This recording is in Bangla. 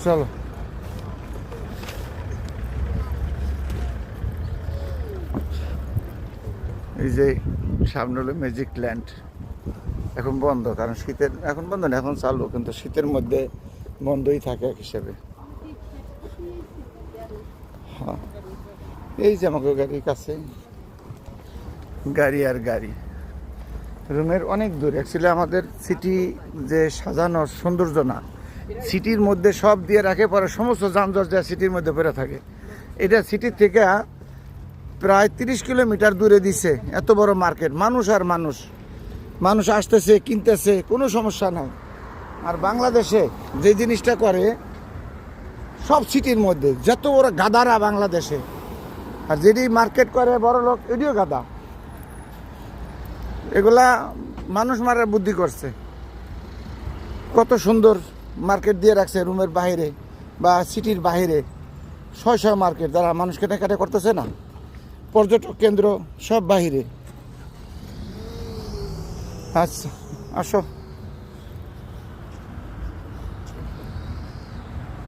চলো এই যে সামনে হলো ম্যাজিক ল্যান্ড, এখন বন্ধ কারণ শীতের, এখন বন্ধ না এখন চালু, কিন্তু শীতের মধ্যে বন্ধই থাকে এক হিসেবে। হ্যাঁ এই যে আমাকে গাড়ির কাছে গাড়ি আর গাড়ি, রুমের অনেক দূর। অ্যাকচুয়ালি আমাদের সিটি যে সাজানোর সৌন্দর্য না, সিটির মধ্যে সব দিয়ে রাখে, পরে সমস্ত যানজট যা সিটির মধ্যে পড়ে থাকে। এটা সিটির থেকে প্রায় 30 কিলোমিটার দূরে দিছে, এত বড় মার্কেট, মানুষ আর মানুষ, মানুষ আসতেছে কিনতেছে, কোনো সমস্যা নাই। আর বাংলাদেশে যে জিনিসটা করে সব সিটির মধ্যে, যত বড় গাদারা বাংলাদেশে, আর যেটি মার্কেট করে বড় লোক এটিও গাদা। এগুলা মানুষ মারার বুদ্ধি করছে। কত সুন্দর মার্কেট দিয়ে রাখছে রুমের বাইরে বা সিটির বাইরে, শয় মার্কেট, যারা মানুষ কেনাকাটা করতেছে না, পর্যটক কেন্দ্র সব বাহিরে। আচ্ছা আসো।